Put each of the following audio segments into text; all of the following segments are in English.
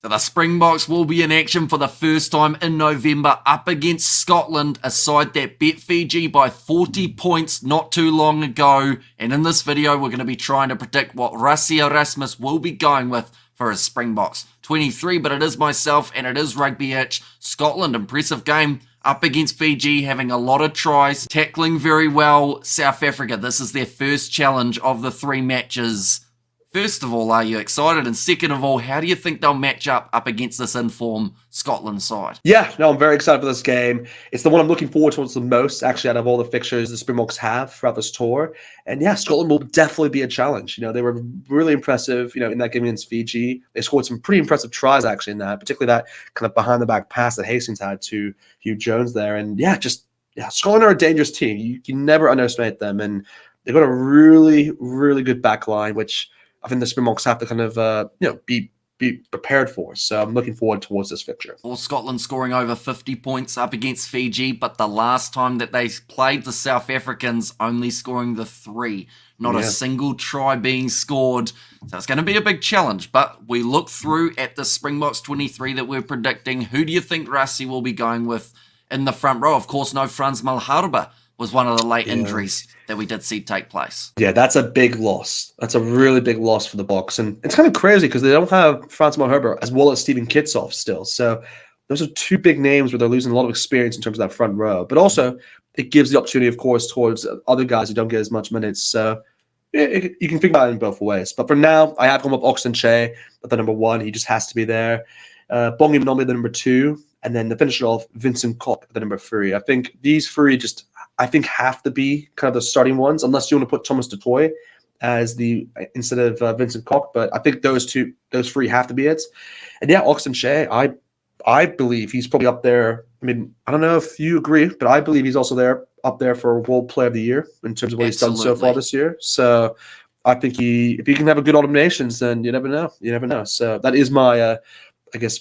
So the Springboks will be in action for the first time in November up against Scotland, a side that beat Fiji by 40 points not too long ago. And in this video, we're going to be trying to predict what Rassie Erasmus will be going with for his Springboks. 23, but it is myself and it is Rugbyitch. Scotland, impressive game up against Fiji, having a lot of tries, tackling very well. South Africa, this is their first challenge of the 3 matches. First of all, are you excited? And second of all, how do you think they'll match up against this informed Scotland side? Yeah, no, I'm very excited for this game. It's the one I'm looking forward towards the most, actually, out of all the fixtures the Springboks have throughout this tour. And yeah, Scotland will definitely be a challenge. You know, they were really impressive, you know, in that game against Fiji. They scored some pretty impressive tries, actually, in that, particularly that kind of behind-the-back pass that Hastings had to Hugh Jones there. And yeah, Scotland are a dangerous team. You can never underestimate them. And they've got a really, really good back line, which I think the Springboks have to kind of, be prepared for. So I'm looking forward towards this fixture. Or Scotland scoring over 50 points up against Fiji, but the last time that they played the South Africans, only scoring the 3. Not a single try being scored. So it's going to be a big challenge. But we look through at the Springboks 23 that we're predicting. Who do you think Rassie will be going with in the front row? Of course, no Frans Malherbe was one of the late injuries that we did see take place. Yeah, that's a big loss. That's a really big loss for the Boks. And it's kind of crazy because they don't have Frans Malherbe as well as Steven Kitshoff still. So those are 2 big names where they're losing a lot of experience in terms of that front row. But also, it gives the opportunity, of course, towards other guys who don't get as much minutes. So you can think about it in both ways. But for now, I have gone with Oxen Che at the number 1. He just has to be there. Bongi Mnombe at the number 2. And then to finish it off, Vincent Koch at the number 3. I think these 3 have to be kind of the starting ones, unless you want to put Thomas du Toit as instead of Vincent Koch. But I think those 3 have to be it. And yeah, Oxen Che, I believe he's probably up there. I mean, I don't know if you agree, but I believe he's also up there for World Player of the Year in terms of what he's done so far this year. So I think if he can have a good autumn nations, then you never know. You never know. So that is my,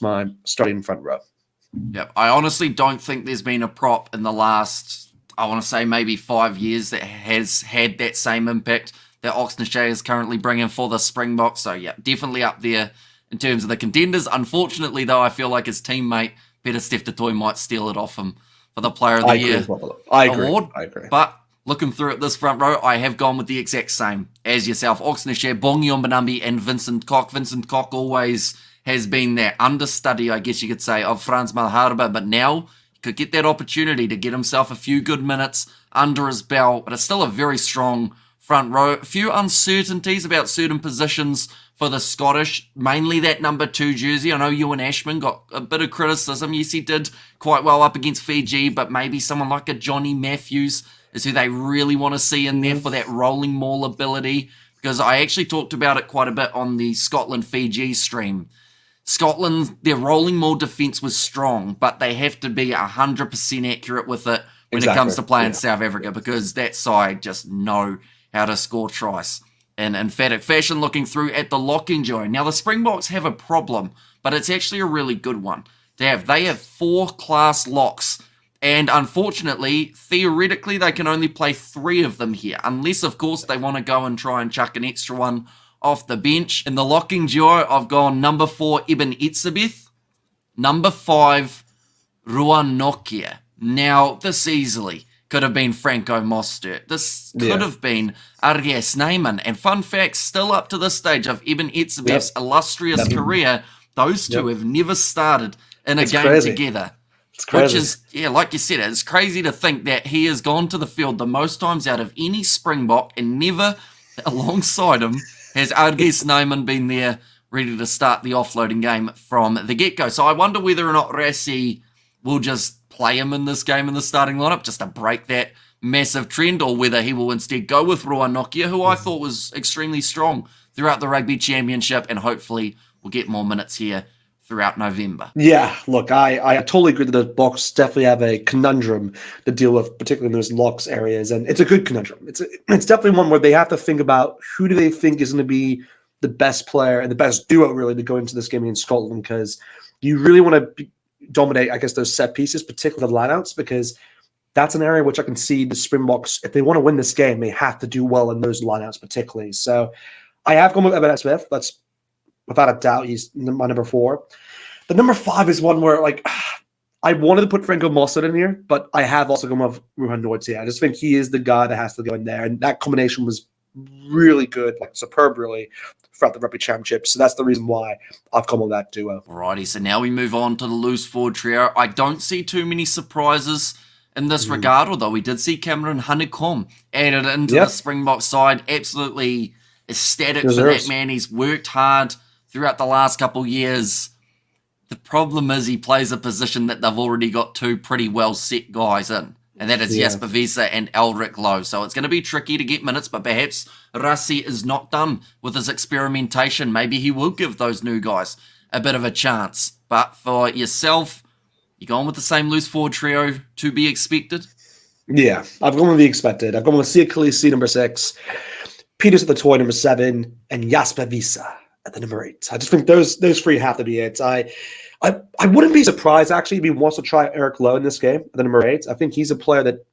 my starting front row. Yep. I honestly don't think there's been a prop in the last, I want to say maybe 5 years that has had that same impact that Oxenshea is currently bringing for the Springboks. So yeah, definitely up there in terms of the contenders. Unfortunately, though, I feel like his teammate Peter Steph du Toit might steal it off him for the Player of the Year award. I agree. But looking through at this front row, I have gone with the exact same as yourself. Oxenshea, Bongi Mbonambi, and Vincent Koch. Vincent Koch always has been that understudy, I guess you could say, of Frans Malherbe, but now he could get that opportunity to get himself a few good minutes under his belt, but it's still a very strong front row. A few uncertainties about certain positions for the Scottish, mainly that number 2 jersey. I know Ewan Ashman got a bit of criticism. Yes, he did quite well up against Fiji, but maybe someone like a Johnny Matthews is who they really want to see in there for that rolling maul ability, because I actually talked about it quite a bit on the Scotland-Fiji stream. Scotland, their rolling maul defense was strong, but they have to be 100% accurate with it when it comes to playing South Africa, because that side just know how to score tries in emphatic fashion. Looking through at the locking duo. Now, the Springboks have a problem, but it's actually a really good one to have. They have 4 class locks, and unfortunately, theoretically, they can only play 3 of them here, unless, of course, they want to go and try and chuck an extra one off the bench. In the locking duo, I've gone number 4, Eben Etzebeth, number 5, Ruan Nokia. Now, this easily could have been Franco Mostert. This could have been Arje Snyman. And fun fact, still up to this stage of Eben Etzebeth's illustrious career, those 2 have never started in a game together. It's crazy. Which is, like you said, it's crazy to think that he has gone to the field the most times out of any Springbok, and never alongside him has Arje Snyman been there ready to start the offloading game from the get-go. So I wonder whether or not Rassie will just play him in this game in the starting lineup just to break that massive trend, or whether he will instead go with Ruan Nokia, who I thought was extremely strong throughout the Rugby Championship, and hopefully will get more minutes here throughout November. Yeah, look, I totally agree that the Boks definitely have a conundrum to deal with, particularly in those locks areas, and it's a good conundrum. It's definitely one where they have to think about who do they think is going to be the best player and the best duo, really, to go into this game against Scotland, because you really want to dominate, I guess, those set pieces, particularly the lineouts, because that's an area which I can see the Springboks, if they want to win this game, they have to do well in those lineouts particularly. So I have gone with Eben Smith. That's without a doubt, he's my number 4. The number 5 is one where, like, I wanted to put Franco Mossad in here, but I have also gone with Ruhan Nortje. I just think he is the guy that has to go in there. And that combination was really good, like superb, really, throughout the Rugby Championship. So that's the reason why I've come with that duo. Alrighty, so now we move on to the loose forward trio. I don't see too many surprises in this regard, although we did see Cameron Honeycomb added into the Springbok side. Absolutely ecstatic for that man. He's worked hard throughout the last couple years. The problem is he plays a position that they've already got 2 pretty well set guys in, and that is Jasper Wiese and Elric Lowe. So it's going to be tricky to get minutes, but perhaps Rassi is not done with his experimentation. Maybe he will give those new guys a bit of a chance. But for yourself, you going with the same loose forward trio to be expected? Yeah, I've gone with the expected. I've gone with Sia Khaleesi, number 6, Peters at the toy, number 7, and Jasper Wiese at the number 8. I just think those 3 have to be it. I wouldn't be surprised, actually, if he wants to try Eric Lowe in this game at the number 8. I think he's a player that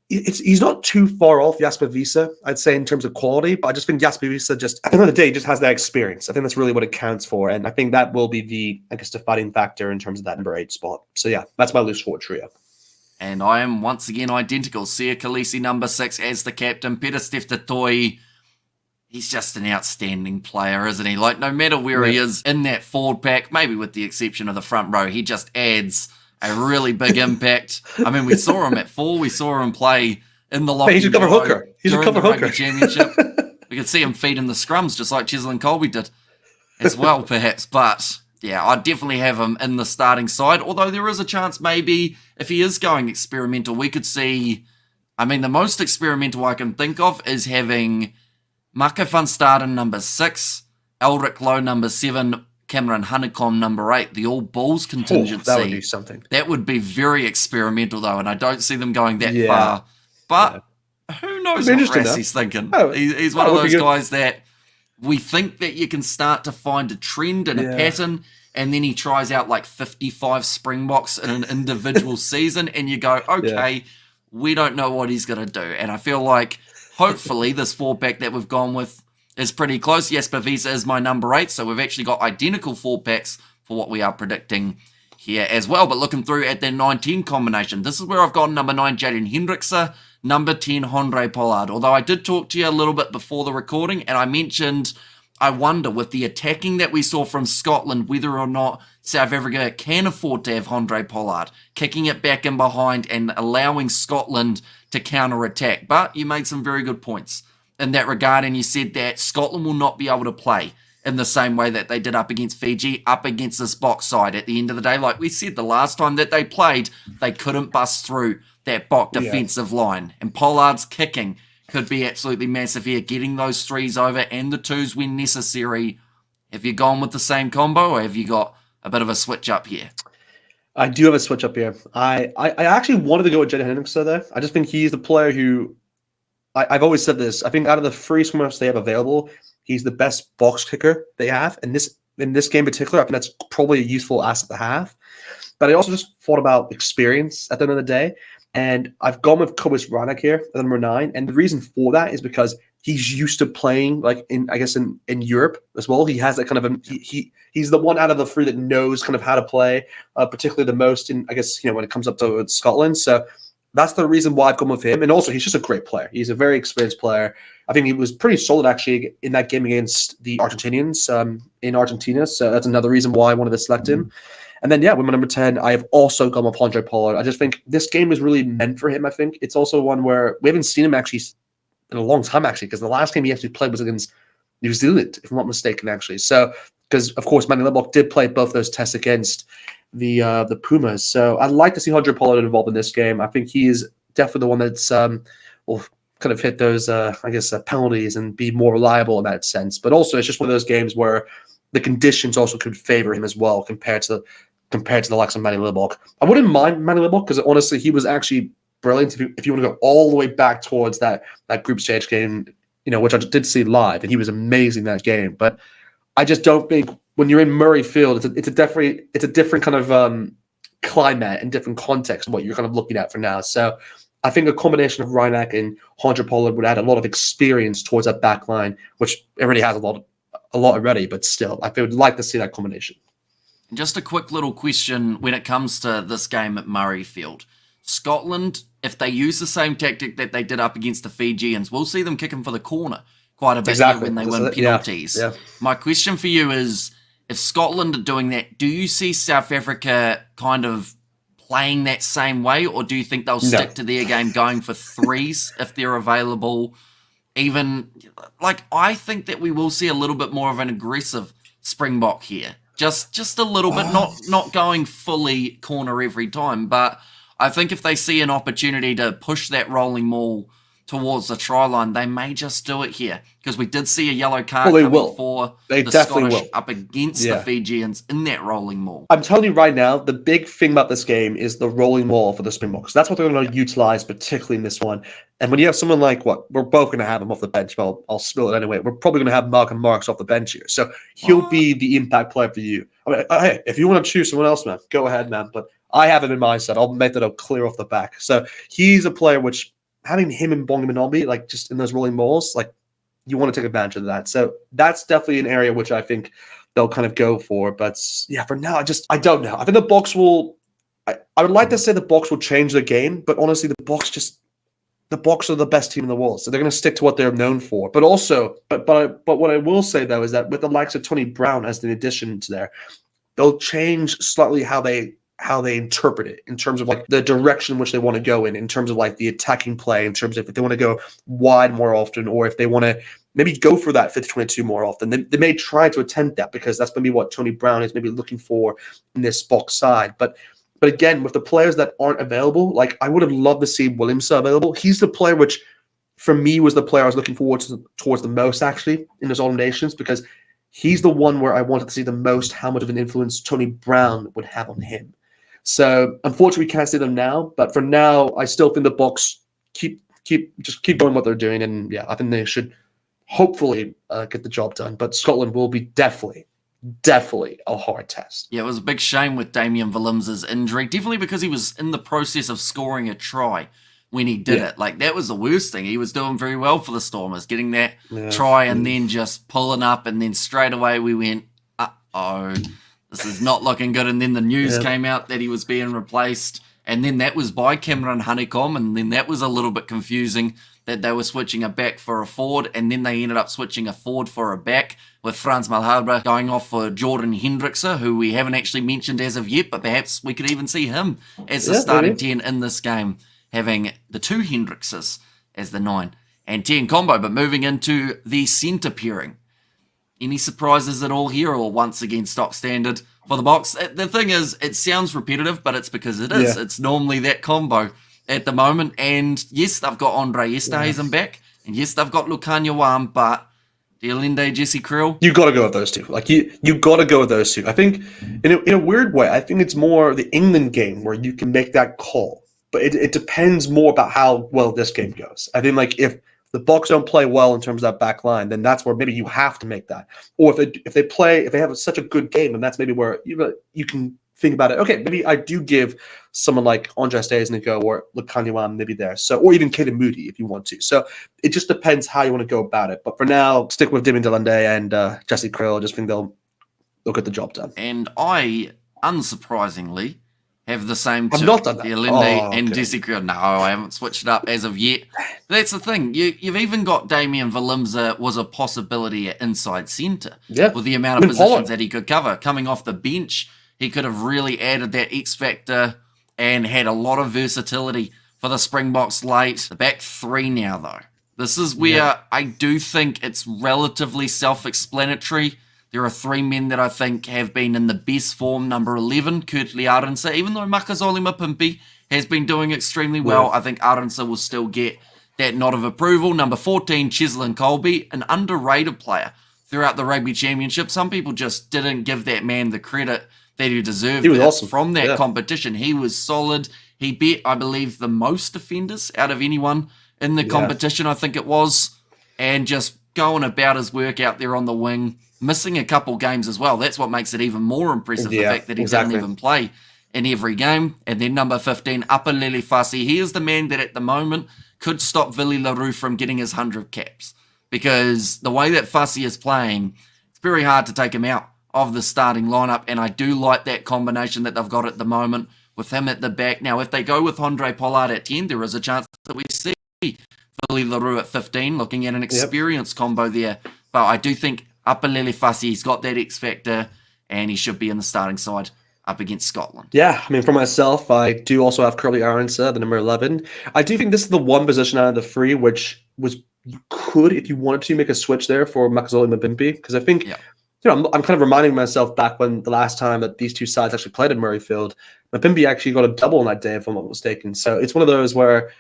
he's not too far off Jasper Wiese, I'd say, in terms of quality, but I just think Jasper Wiese just, at the end of the day, just has that experience. I think that's really what it counts for, and I think that will be the, I guess, defining factor in terms of that number 8 spot. So yeah, that's my loose forward trio. And I am once again identical. Sia Khaleesi, number 6, as the captain. Peter Steph-Toy, he's just an outstanding player, isn't he? Like, no matter where he is in that forward pack, maybe with the exception of the front row, he just adds a really big impact. I mean, we saw him at 4. We saw him play in the locking. He's a cover hooker. He's a cover hooker. Championship. We could see him feeding the scrums, just like Cheslin Colby did as well, perhaps. But yeah, I'd definitely have him in the starting side. Although there is a chance, maybe if he is going experimental, we could see. I mean, the most experimental I can think of is having Marco van Staden, number 6, Elric Lowe, number 7, Cameron Honeycomb, number 8, the All Bulls contingency. That would be something. That would be very experimental, though, and I don't see them going that far. But who knows what Rassie's thinking? He's one of those guys that we think that you can start to find a trend and a pattern, and then he tries out like 55 Springboks in an individual season, and you go, okay, we don't know what he's going to do. And I feel like hopefully this 4-pack that we've gone with is pretty close. Jasper Wiese is my number 8, so we've actually got identical 4-packs for what we are predicting here as well. But looking through at the 19 combination, this is where I've got number 9, Jaden Hendrickse, number 10, Handré Pollard. Although I did talk to you a little bit before the recording, and I mentioned, I wonder, with the attacking that we saw from Scotland, whether or not South Africa can afford to have Handré Pollard, kicking it back in behind and allowing Scotland to counter-attack. But you made some very good points in that regard, and you said that Scotland will not be able to play in the same way that they did up against Fiji, up against this box side. At the end of the day, like we said, the last time that they played, they couldn't bust through that Bok defensive line. And Pollard's kicking could be absolutely massive here, getting those 3s over and the 2s when necessary. Have you gone with the same combo, or have you got a bit of a switch up here? I do have a switch up here. I actually wanted to go with Jaden Hendrickse there. I just think he's the player who, I've always said this, I think out of the 3 swimruns they have available, he's the best box kicker they have. And in this game in particular, I think that's probably a useful asset to have. But I also just thought about experience at the end of the day. And I've gone with Kobus Reinach here at number 9. And the reason for that is because he's used to playing like in Europe as well. He has that kind of he's the one out of the 3 that knows kind of how to play, particularly the most in, I guess, when it comes up to Scotland. So that's the reason why I've gone with him. And also, he's just a great player. He's a very experienced player. I think he was pretty solid, actually, in that game against the Argentinians in Argentina. So that's another reason why I wanted to select him. And then, with my number 10, I have also gone with Handré Pollard. I just think this game is really meant for him, I think. It's also one where we haven't seen him actually in a long time, actually, because the last game he actually played was against New Zealand, if I'm not mistaken, actually. So, because, of course, Manny Libbok did play both those tests against the Pumas. So I'd like to see Handré Pollard involved in this game. I think he is definitely the one that's will kind of hit those, penalties and be more reliable in that sense. But also, it's just one of those games where the conditions also could favor him as well compared to the likes of Manny Libbok. I wouldn't mind Manny Libbok because honestly, he was actually brilliant. If you want to go all the way back towards that group stage game, which I did see live, and he was amazing that game. But I just don't think when you're in Murray Field, it's a different kind of climate and different context of what you're kind of looking at for now. So I think a combination of Reinach and Handré Pollard would add a lot of experience towards that back line, which already has a lot already, but still, I would like to see that combination. Just a quick little question when it comes to this game at Murrayfield. Scotland, if they use the same tactic that they did up against the Fijians, we'll see them kicking for the corner quite a bit here when they win penalties. Yeah. My question for you is, if Scotland are doing that, do you see South Africa kind of playing that same way, or do you think they'll stick to their game going for threes if they're available? Even, like, I think that we will see a little bit more of an aggressive Springbok here. Just a little bit, not going fully corner every time, but I think if they see an opportunity to push that rolling maul towards the try line, they may just do it here, because we did see a yellow card for the Scottish up against the Fijians in that rolling maul. I'm telling you right now, the big thing about this game is the rolling maul for the Springboks. That's what they're going to utilize, particularly in this one. And when you have someone like, we're both going to have him off the bench, but I'll spill it anyway. We're probably going to have Malcolm Marks off the bench here. So he'll be the impact player for you. I mean, hey, if you want to choose someone else, man, go ahead, man. But I have him in my set. I'll make that clear off the back. So he's a player which, having him and Bongi Manombi, like just in those rolling mauls, like you want to take advantage of that. So that's definitely an area which I think they'll kind of go for. But yeah, for now, I don't know. I think the Boks will. I would like to say the Boks will change the game, but honestly, the Boks are the best team in the world, so they're going to stick to what they're known for. But also, but what I will say though is that with the likes of Tony Brown as an addition to there, they'll change slightly how they interpret it in terms of like the direction in which they want to go in terms of like the attacking play, in terms of if they want to go wide more often, or if they want to maybe go for that 50-22 more often. They may try to attempt that, because that's maybe what Tony Brown is maybe looking for in this Boks side. But again, with the players that aren't available, like I would have loved to see Williamson available. He's the player which, for me, was the player I was looking forward towards the most actually in those All Nations, because he's the one where I wanted to see the most how much of an influence Tony Brown would have on him. So unfortunately, we can't see them now. But for now, I still think the Boks keep doing what they're doing, and yeah, I think they should hopefully get the job done. But Scotland will be definitely a hard test. Yeah, it was a big shame with Damian Willem's injury, definitely because he was in the process of scoring a try when he did it. Like, that was the worst thing. He was doing very well for the Stormers, getting that try and then just pulling up, and then straight away we went, uh-oh, this is not looking good. And then the news came out that he was being replaced, and then that was by Cameron Honeycomb, and then that was a little bit confusing that they were switching a back for a forward, and then they ended up switching a forward for a back, with Frans Malherbe going off for Jordan Hendrickse, who we haven't actually mentioned as of yet, but perhaps we could even see him as the starting 10 in this game, having the two Hendrickses as the 9 and 10 combo. But moving into the centre pairing, any surprises at all here, or once again stock standard for the Boks? The thing is, it sounds repetitive, but it's because it is. It's normally that combo at the moment. And yes, they've got Andre Esterhuizen back, and yes, they've got Lukhanyo Wan, but Deolinde, Jesse Kriel, you got to go with those two. Like you got to go with those two. I think in a weird way, I think it's more the England game where you can make that call, but it depends more about how well this game goes. I think like if the Boks don't play well in terms of that back line, then that's where maybe you have to make that. Or if they have such a good game, then that's maybe where you can think about it. Okay, maybe I do give someone like Andre Esterhuizen a go, or Lukhanyo Wan maybe there. So, or even Caden Moody if you want to. So it just depends how you want to go about it. But for now, stick with Damian Delande and Jesse Kriel. I just think they'll get the job done. And I, unsurprisingly, have the same two. I've not done that. Deolinde and Jesse Kriel. No, I haven't switched it up as of yet. That's the thing. You've even got Damian Willemse was a possibility at inside centre with the amount of positions that he could cover. Coming off the bench, he could have really added that X factor and had a lot of versatility for the Springboks late. The back three now, though. This is where I do think it's relatively self-explanatory. There are three men that I think have been in the best form. Number 11, Kurtley Arendse. Even though Makazole Mapimpi has been doing extremely well, I think Arendse will still get that nod of approval. Number 14, Cheslin Colby, an underrated player throughout the Rugby Championship. Some people just didn't give that man the credit that he deserved. He was awesome from that competition. He was solid. He beat, I believe, the most defenders out of anyone in the competition, I think it was, and just going about his work out there on the wing, missing a couple games as well. That's what makes it even more impressive, the fact that he didn't even play in every game. And then number 15, Apalele Fassi. He is the man that at the moment could stop Willie LaRue from getting his 100 caps, because the way that Fassi is playing, it's very hard to take him out of the starting lineup, and I do like that combination that they've got at the moment with him at the back. Now, if they go with Andre Pollard at 10, there is a chance that we see Billy LaRue at 15, looking at an experienced combo there. But I do think Apalele Fassi, he's got that X factor, and he should be in the starting side up against Scotland. Yeah, I mean, for myself, I do also have Curly Aronsa, the number 11. I do think this is the one position out of the three which was you could, if you wanted to, make a switch there for Makazole Mabimbi, because I think, I'm kind of reminding myself back when the last time that these two sides actually played in Murrayfield, Mabimbi actually got a double on that day, if I'm not mistaken. So it's one of those where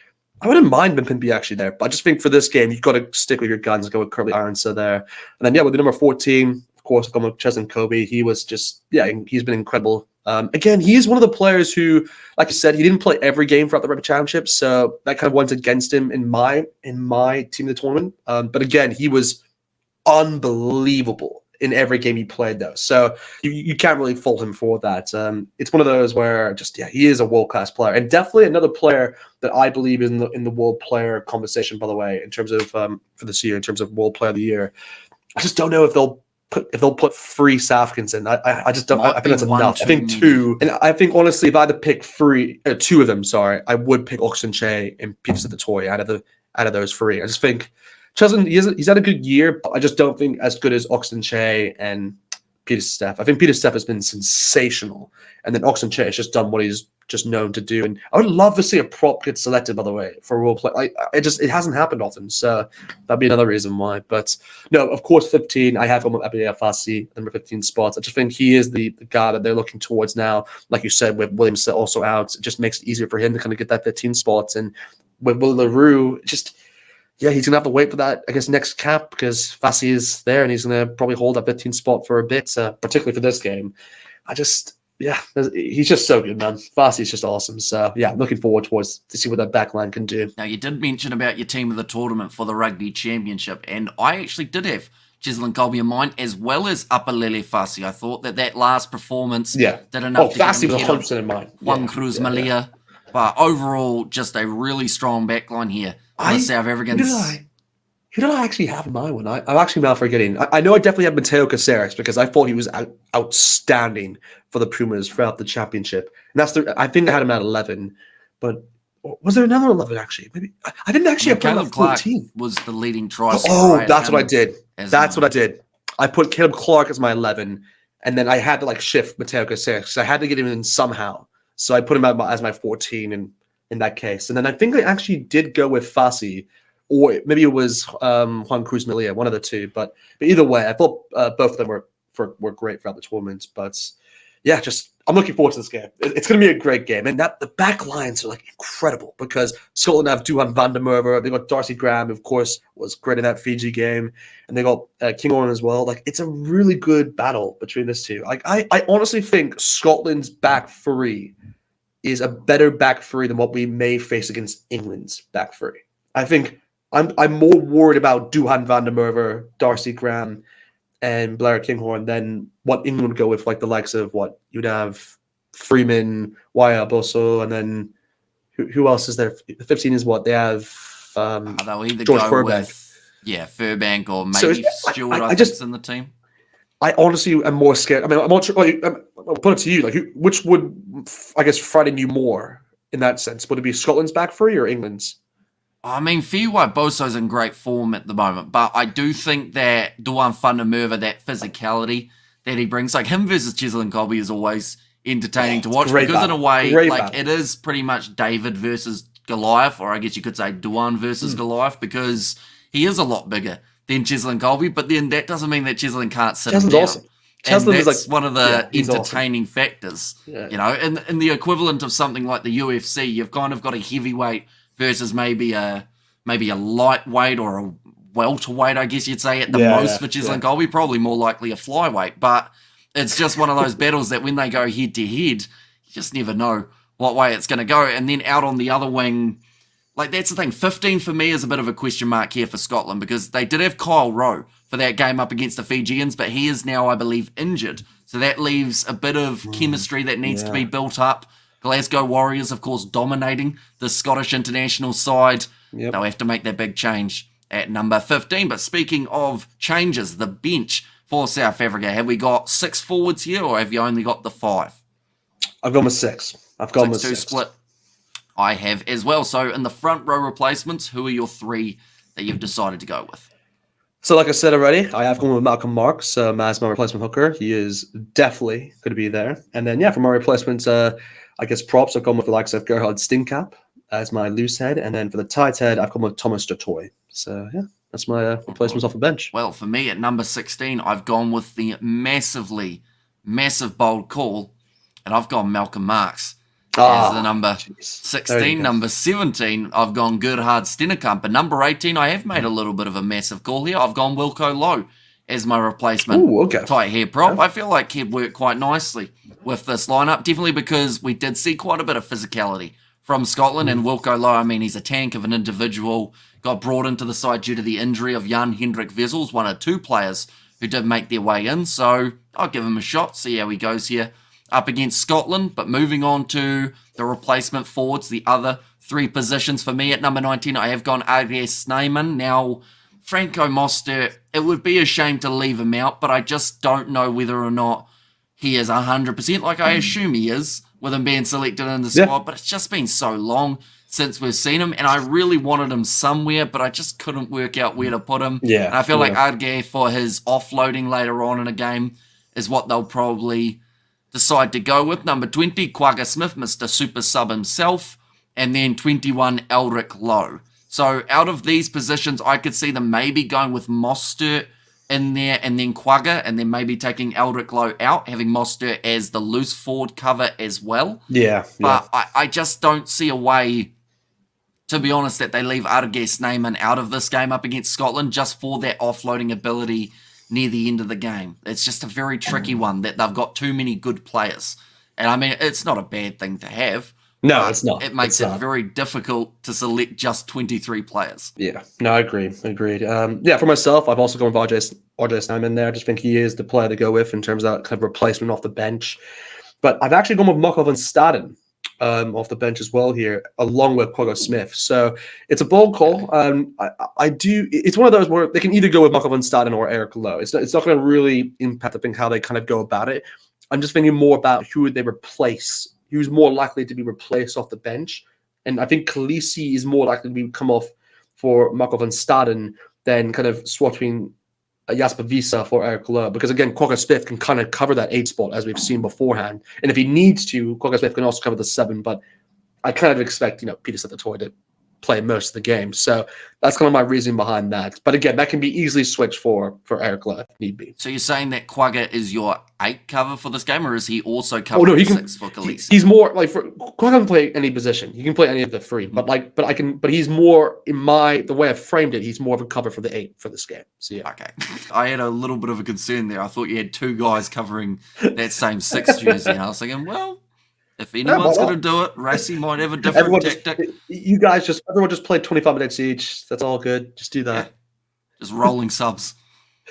I wouldn't mind Mabimbi actually there, but I just think for this game, you've got to stick with your guns and go with Curly Aronsa there. And then, with the number 14, of course, I've gone with Cheslin Kobe. He was just, he's been incredible. Again, he is one of the players who, like I said, he didn't play every game throughout the Rugby Championship, so that kind of went against him in my team of the tournament. But again, he was unbelievable in every game he played, though. So you can't really fault him for that. It's one of those where he is a world-class player, and definitely another player that I believe is in the world player conversation, by the way, in terms of for this year, in terms of world player of the year. I just don't know if they'll put 3 South Africans in. I just don't. I think that's enough. I think 2, and I think honestly, if I had to pick 2 of them, I would pick Oxenche and Peter Toy out of those 3. I just think Cheslin, he's had a good year, but I just don't think as good as Oxenche and Peter Steff. I think Peter Steff has been sensational, and then Oxenche has just done what he's just known to do. And I would love to see a prop get selected, by the way, for a role play. It hasn't happened often, so that'd be another reason why. But no, of course, 15, I have him with Abia Fassi, number 15 spots. I just think he is the guy that they're looking towards now. Like you said, with Williams also out, it just makes it easier for him to kind of get that 15 spots. And with Will LaRue, he's going to have to wait for that, I guess, next cap, because Fassi is there and he's going to probably hold that 15 spot for a bit, particularly for this game. He's just so good, man. Fassi's just awesome. So, looking forward to see what that backline can do. Now, you did mention about your team of the tournament for the Rugby Championship, and I actually did have Cheslin Kolbe in mind, as well as Apalele Fassi. I thought that last performance did enough to Fassi get him was 100% in mind. Juan Cruz Malia. But overall, just a really strong backline here for the South Africans. Who did I actually have in my one? I'm actually now forgetting. I know I definitely had Mateo Caceres because I thought he was outstanding for the Pumas throughout the championship. And I think I had him at 11. But was there another 11 actually? Maybe I didn't actually have Caleb him at 14. Clark was the leading try. That's what I did. That's what I did. I put Caleb Clark as my 11, and then I had to shift Mateo Caceres. I had to get him in somehow. So I put him as my 14 in that case. And then I think I actually did go with Fassi, or maybe it was Juan Cruz Malia, one of the two. But either way, I thought both of them were great throughout the tournament. But I'm looking forward to this game. It's going to be a great game. And the back lines are incredible, because Scotland have Duhan van der Merwe. They got Darcy Graham, who, of course, was great in that Fiji game. And they got Kinghorn as well. It's a really good battle between these two. I honestly think Scotland's back 3 is a better back 3 than what we may face against England's back 3. I think I'm more worried about Duhan van der Merwe, Darcy Graham, and Blair Kinghorn than what England would go with, the likes of what you'd have Freeman, Waya Bosso, and then who else is there? The 15 is what they have. They'll either George go Furbank. with Furbank, or maybe Stewart. I think's in the team. I honestly am more scared. I mean, I'm not sure. I'll put it to you. Which would, I guess, frighten you more in that sense? Would it be Scotland's back 3 or England's? I mean, Fiwa Boso's in great form at the moment, but I do think that Duhan van der Merwe, that physicality that he brings, him versus Cheslin Kolbe, is always entertaining to watch, because in a way, it is pretty much David versus Goliath, or I guess you could say Duhan versus Goliath, because he is a lot bigger than Cheslin Kolbe, but then that doesn't mean that Cheslin can't sit him down. Awesome. And that's one of the entertaining factors. Yeah. In the equivalent of something like the UFC, you've kind of got a heavyweight versus maybe a lightweight or a welterweight, I guess you'd say, at the most for Cheslin Kolbe, probably more likely a flyweight. But it's just one of those battles that when they go head to head, you just never know what way it's going to go. And then out on the other wing, that's the thing. 15 for me is a bit of a question mark here for Scotland, because they did have Kyle Rowe for that game up against the Fijians, but he is now, I believe, injured. So that leaves a bit of chemistry that needs to be built up. Glasgow Warriors, of course, dominating the Scottish international side. They'll have to make that big change at number 15. But speaking of changes, the bench for South Africa. Have we got 6 forwards here, or have you only got the 5? I've gone with 6. I've gone with 6. Split. I have as well. So in the front row replacements, who are your 3 that you've decided to go with? So like I said already, I have gone with Malcolm Marks as my replacement hooker. He is definitely going to be there. And then, for my replacements, I guess props, I've gone with the likes of Gerhard Stinkap as my loose head. And then for the tight head, I've gone with Thomas Dutoy. So, that's my replacements off the bench. Well, for me at number 16, I've gone with the massive bold call, and I've gone Malcolm Marks as the number 16. Number 17, I've gone Gerhard Stennekamp. And number 18, I have made a little bit of a massive call here. I've gone Wilco Lowe as my replacement. Ooh, okay. Tight hair prop. I feel like he'd work quite nicely with this lineup, definitely because we did see quite a bit of physicality from Scotland. And Wilco Lowe, I mean, he's a tank of an individual, got brought into the side due to the injury of Jan Hendrik Wessels, one of 2 players who did make their way in. So I'll give him a shot, see how he goes here up against Scotland. But moving on to the replacement forwards, the other 3 positions for me at number 19, I have gone Arie Snyman. Now, Franco Mostert, it would be a shame to leave him out, but I just don't know whether or not he is 100%, like I assume he is, with him being selected in the squad. But it's just been so long since we've seen him, and I really wanted him somewhere, but I just couldn't work out where to put him. Yeah, and I feel like Arie, for his offloading later on in a game, is what they'll probably decide to go with. Number 20, Quagga Smith, Mr. Super Sub himself, and then 21, Elric Lowe. So out of these positions, I could see them maybe going with Mostert in there and then Quagga, and then maybe taking Elric Lowe out, having Mostert as the loose forward cover as well. But I just don't see a way, to be honest, that they leave Arie Snyman out of this game up against Scotland just for that offloading ability near the end of the game. It's just a very tricky one that they've got too many good players. And I mean, it's not a bad thing to have. No, it's not. It makes it very difficult to select just 23 players. Yeah, no, I agree. Agreed. For myself, I've also gone with RJ Snyman there. I just think he is the player to go with in terms of that kind of replacement off the bench. But I've actually gone with Markov and Staden off the bench as well here, along with Quagga Smith. So it's a bold call. It's one of those where they can either go with Markov and Staden or Eric Lowe. It's not going to really impact, I think, how they kind of go about it. I'm just thinking more about who would they replace, who's more likely to be replaced off the bench. And I think Khaleesi is more likely to come off for Markov and Staden than kind of swapping Jasper Visa for Eric Lowe. Because again, Quagga Smith can kind of cover that 8 spot as we've seen beforehand. And if he needs to, Quagga Smith can also cover the 7. But I kind of expect, Peter Setatoy to play most of the game. So that's kind of my reasoning behind that. But again, that can be easily switched for Eric Lowe if need be. So you're saying that Quagga is your 8 cover for this game, or is he also covering 6 for Khaleesi? He's more like Quagga can play any position. He can play any of the 3. But he's more the way I framed it. He's more of a cover for the 8 for this game. So yeah. Okay, I had a little bit of a concern there. I thought you had 2 guys covering that same 6 jersey, and I was thinking, well, if anyone's going to do it, Racing might have a different tactic. Everyone just play 25 minutes each. That's all good. Just do that. Yeah. Just rolling subs.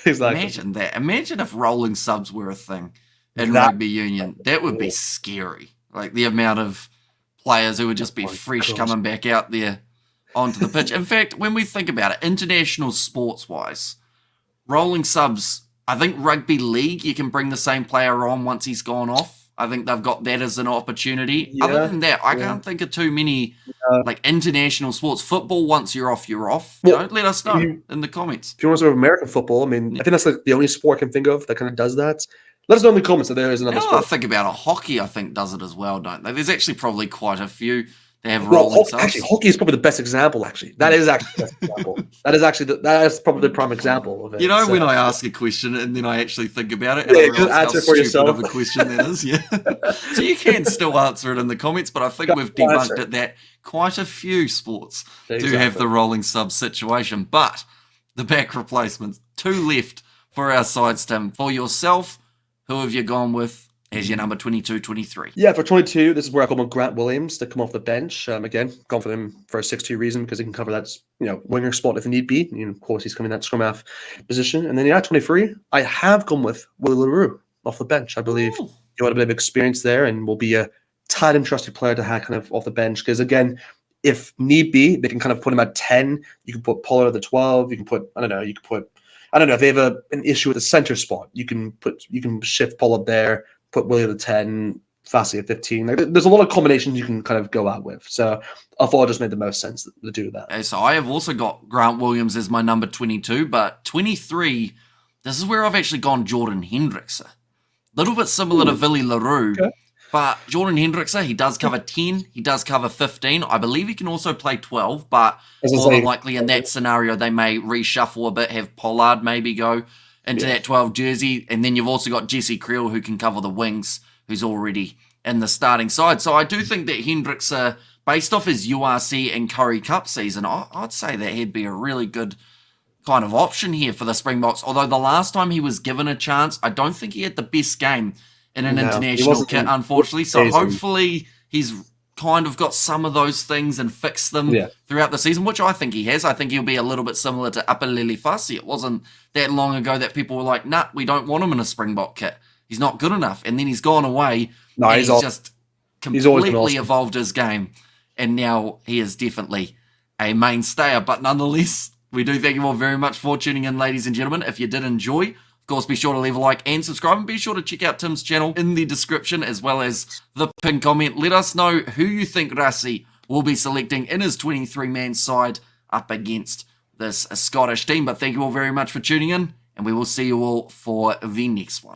Exactly. Imagine that. Imagine if rolling subs were a thing in rugby union. That would be scary. Like the amount of players who would just be fresh coming back out there onto the pitch. In fact, when we think about it, international sports-wise, rolling subs, I think rugby league, you can bring the same player on once he's gone off. I think they've got that as an opportunity. Yeah, other than that, I can't think of too many international sports. Football, once you're off, you're off. Well, let us know in the comments. If you want to talk American football, I mean, I think that's the only sport I can think of that kind of does that. Let us know in the comments if there is another sport. I think about it. Hockey, I think, does it as well, don't they? There's actually probably quite a few. They have rolling subs. Actually, hockey is probably the best example, actually. That is actually the best example. That is probably the prime example of it. When I ask a question and then I actually think about it, and just answer for yourself. Of a question that is, yeah. So you can still answer it in the comments, but I think we've debunked it that quite a few sports do have the rolling sub situation. But the back replacements, 2 left for our sides, Tim. For yourself, who have you gone with as your number 22, 23? Yeah, for 22, this is where I call Grant Williams to come off the bench. Again, gone for him for a 6-2 reason because he can cover that, winger spot if need be. Of course, he's coming in that scrum half position. And then 23, I have gone with Willie LaRue off the bench. I believe you had a bit of experience there and will be a tight and trusted player to have kind of off the bench. Because again, if need be, they can kind of put him at 10. You can put Pollard at the 12. You can put, I don't know if they have an issue with the center spot. You can shift Pollard there, put Willie at the 10, Fassi at 15. Like, there's a lot of combinations you can kind of go out with. So I thought it just made the most sense to do that. Okay, so I have also got Grant Williams as my number 22, but 23, this is where I've actually gone Jordan Hendrickse. A little bit similar to Villy LaRue, but Jordan Hendrickse, he does cover 10, he does cover 15. I believe he can also play 12, but more than likely in that scenario, they may reshuffle a bit, have Pollard maybe go into that 12 jersey, and then you've also got Jesse Creel who can cover the wings, who's already in the starting side. So I do think that Hendrickse, based off his URC and Curry Cup season, I'd say that he'd be a really good kind of option here for the Springboks. Although the last time he was given a chance, I don't think he had the best game in an international kit, unfortunately. So hopefully he's kind of got some of those things and fixed them throughout the season, which I think he has. I think he'll be a little bit similar to Apalele Fassi. It wasn't that long ago that people were like, nah, we don't want him in a Springbok kit. He's not good enough. And then he's gone away and he's just completely evolved his game. And now he is definitely a mainstayer. But nonetheless, we do thank you all very much for tuning in, ladies and gentlemen. If you did enjoy, of course, be sure to leave a like and subscribe. And be sure to check out Tim's channel in the description as well as the pinned comment. Let us know who you think Rassi will be selecting in his 23-man side up against this Scottish team. But thank you all very much for tuning in. And we will see you all for the next one.